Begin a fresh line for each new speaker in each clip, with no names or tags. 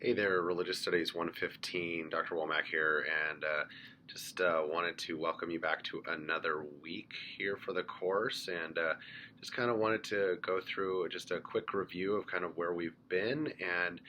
Hey there, Religious Studies 115, Dr. Womack here, and just wanted to welcome you back to another week here for the course, and just kind of wanted to go through just a quick review of kind of where we've been and,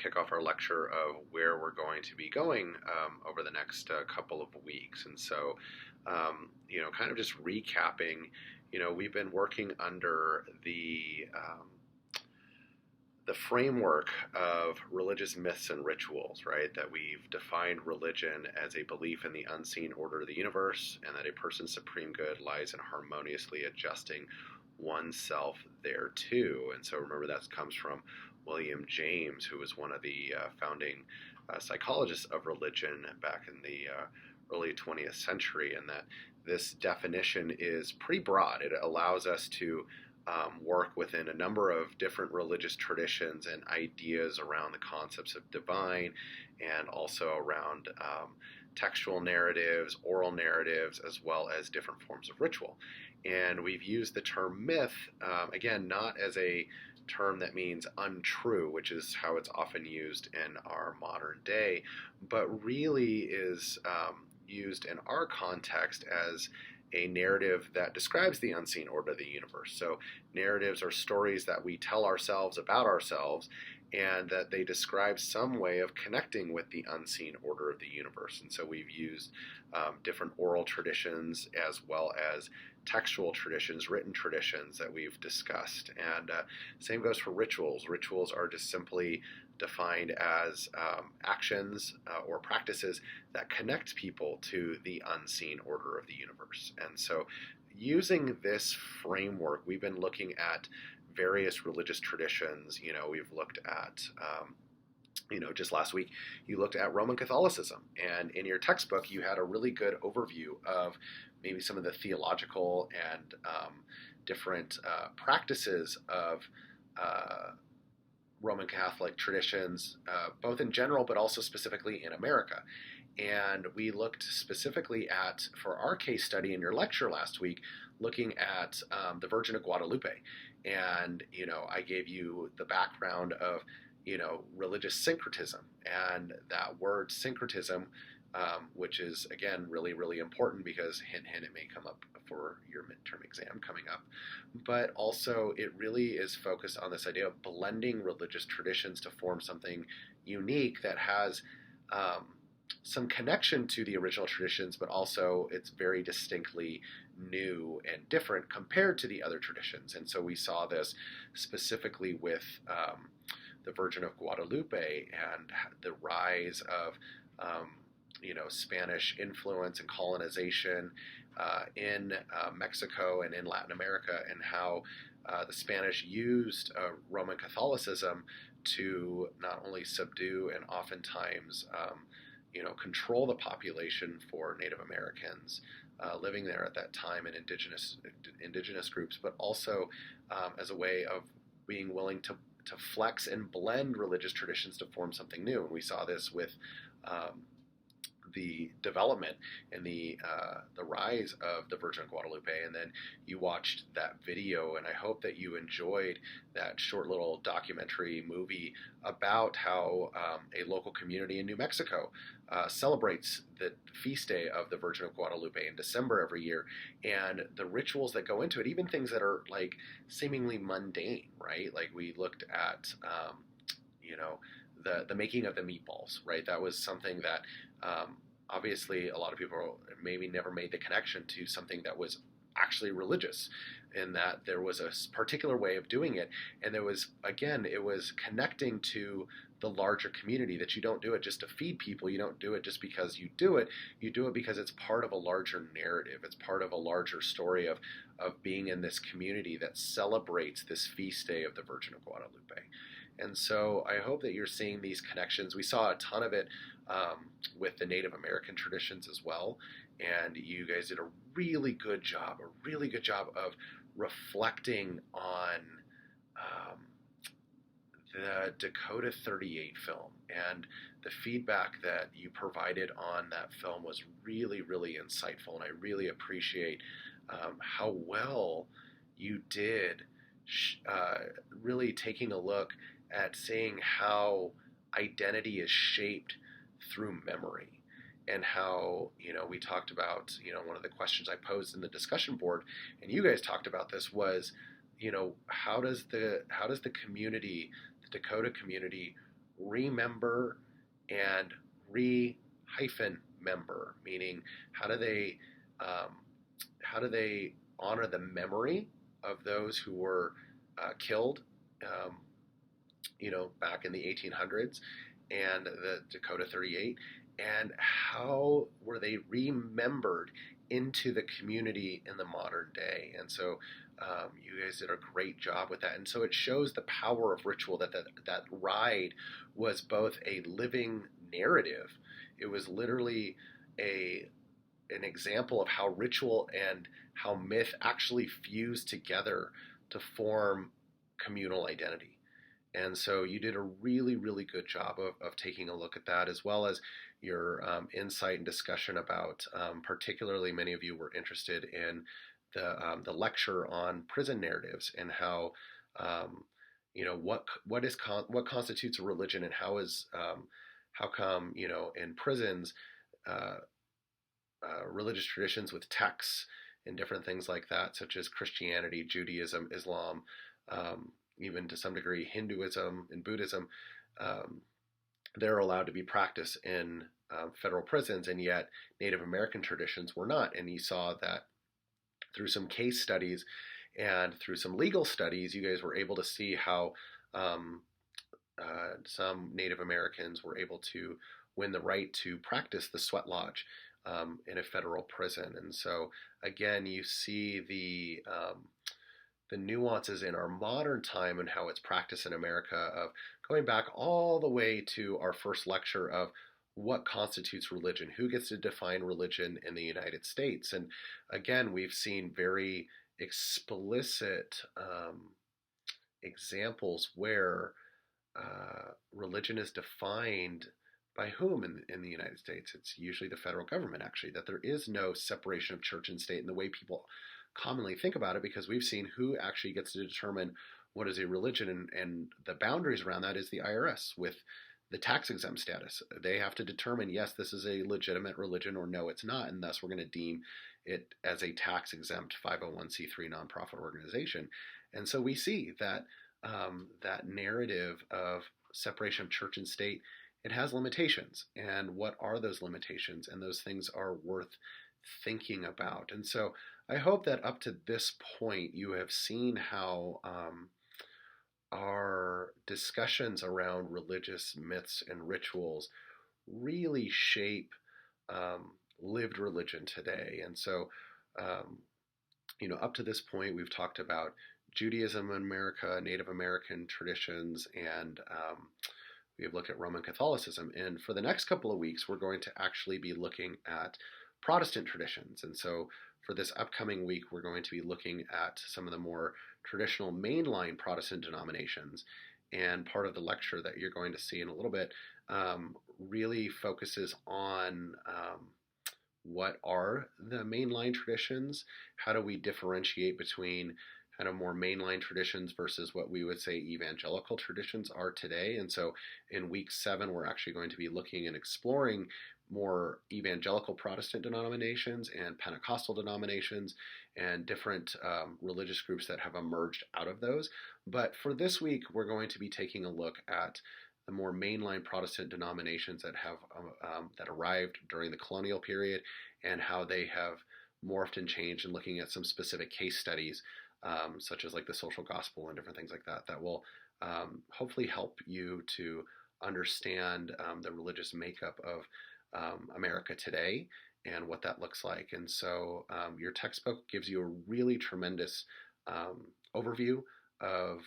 kick off our lecture of where we're going to be going over the next couple of weeks. And so, kind of just recapping, we've been working under the framework of religious myths and rituals, right? That we've defined religion as a belief in the unseen order of the universe, and that a person's supreme good lies in harmoniously adjusting oneself thereto. And so remember, that comes from William James, who was one of the founding psychologists of religion back in the early 20th century, and that this definition is pretty broad. It allows us to work within a number of different religious traditions and ideas around the concepts of divine, and also around textual narratives, oral narratives, as well as different forms of ritual. And we've used the term myth, again, not as a term that means untrue, which is how it's often used in our modern day, but really is used in our context as a narrative that describes the unseen order of the universe. So narratives are stories that we tell ourselves about ourselves, and that they describe some way of connecting with the unseen order of the universe. And so we've used different oral traditions as well as textual traditions, written traditions that we've discussed. And same goes for rituals. Rituals are just simply defined as actions or practices that connect people to the unseen order of the universe. And so using this framework, we've been looking at various religious traditions. We've looked at just last week, you looked at Roman Catholicism, and in your textbook, you had a really good overview of maybe some of the theological and different practices of Roman Catholic traditions, both in general, but also specifically in America. And we looked specifically at, for our case study in your lecture last week, looking at the Virgin of Guadalupe. And, I gave you the background of, religious syncretism. And that word syncretism, which is, again, really, really important because, hint, hint, it may come up for your midterm exam coming up. But also, it really is focused on this idea of blending religious traditions to form something unique that has some connection to the original traditions, but also it's very distinctly new and different compared to the other traditions. And so we saw this specifically with the Virgin of Guadalupe and the rise of Spanish influence and colonization in Mexico and in Latin America, and how the Spanish used Roman Catholicism to not only subdue and oftentimes control the population for Native Americans living there at that time, and indigenous groups, but also as a way of being willing to flex and blend religious traditions to form something new. And we saw this with the development and the rise of the Virgin of Guadalupe. And then you watched that video, and I hope that you enjoyed that short little documentary movie about how a local community in New Mexico celebrates the feast day of the Virgin of Guadalupe in December every year, and the rituals that go into it, even things that are like seemingly mundane, right? Like we looked at the making of the meatballs, right? That was something that obviously a lot of people maybe never made the connection to something that was actually religious, in that there was a particular way of doing it, and there was, again, it was connecting to the larger community, that you don't do it just to feed people, you don't do it just because you do it because it's part of a larger narrative, it's part of a larger story of being in this community that celebrates this feast day of the Virgin of Guadalupe. And so I hope that you're seeing these connections. We saw a ton of it with the Native American traditions as well, and you guys did a really good job of reflecting on the Dakota 38 film, and the feedback that you provided on that film was really, really insightful, and I really appreciate how well you did really taking a look at seeing how identity is shaped through memory. And how, we talked about, one of the questions I posed in the discussion board, and you guys talked about this, was, how does the community, the Dakota community, remember and re-hyphen member, meaning how do they um, how do they honor the memory of those who were killed, um, back in the 1800s, and the Dakota 38, and how were they remembered into the community in the modern day? And so you guys did a great job with that. And so it shows the power of ritual, that ride was both a living narrative. It was literally a an example of how ritual and how myth actually fuse together to form communal identity. And so you did a really, really good job of taking a look at that, as well as your insight and discussion about, particularly many of you were interested in the lecture on prison narratives, and how, what constitutes a religion, and how come, in prisons, uh, religious traditions with texts and different things like that, such as Christianity, Judaism, Islam, even to some degree Hinduism and Buddhism, um, they're allowed to be practiced in federal prisons, and yet Native American traditions were not. And you saw that through some case studies and through some legal studies, you guys were able to see how um, some Native Americans were able to win the right to practice the sweat lodge in a federal prison. And so, again, you see the nuances in our modern time and how it's practiced in America, of going back all the way to our first lecture of what constitutes religion, who gets to define religion in the United States. And again, we've seen very explicit examples where religion is defined by whom in the United States? It's usually the federal government, actually, that there is no separation of church and state in the way people commonly think about it, because we've seen who actually gets to determine what is a religion, and the boundaries around that is the IRS with the tax exempt status. They have to determine, yes, this is a legitimate religion, or no, it's not, and thus we're going to deem it as a tax exempt 501c3 nonprofit organization. And so we see that that narrative of separation of church and state, it has limitations. And what are those limitations? And those things are worth thinking about. And so I hope that up to this point, you have seen how our discussions around religious myths and rituals really shape lived religion today. And so, um, up to this point, we've talked about Judaism in America, Native American traditions, and we have looked at Roman Catholicism. And for the next couple of weeks, we're going to actually be looking at Protestant traditions. And so for this upcoming week, we're going to be looking at some of the more traditional mainline Protestant denominations. And part of the lecture that you're going to see in a little bit really focuses on what are the mainline traditions, how do we differentiate between kind of more mainline traditions versus what we would say evangelical traditions are today. And so in week 7, we're actually going to be looking and exploring more evangelical Protestant denominations and Pentecostal denominations and different religious groups that have emerged out of those. But for this week, we're going to be taking a look at the more mainline Protestant denominations that have that arrived during the colonial period, and how they have morphed and changed, and looking at some specific case studies, such as like the social gospel and different things like that, that will hopefully help you to understand the religious makeup of America today and what that looks like. And so your textbook gives you a really tremendous overview of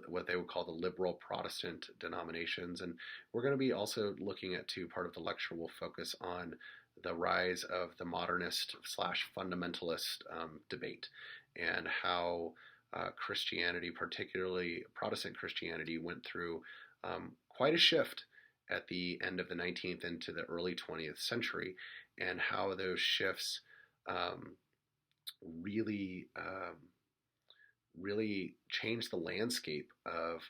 what they would call the liberal Protestant denominations. And we're going to be also looking at, too, part of the lecture will focus on the rise of the modernist / fundamentalist debate, and how Christianity, particularly Protestant Christianity, went through quite a shift at the end of the 19th into the early 20th century, and how those shifts really changed the landscape of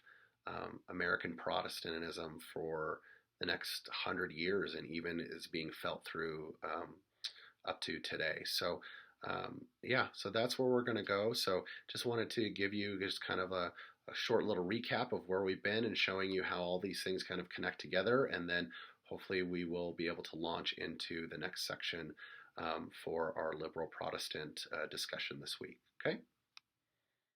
American Protestantism for the next 100 years, and even is being felt through up to today. So yeah, so that's where we're going to go. So just wanted to give you just kind of a short little recap of where we've been and showing you how all these things kind of connect together, and then hopefully we will be able to launch into the next section for our liberal Protestant discussion this week. Okay.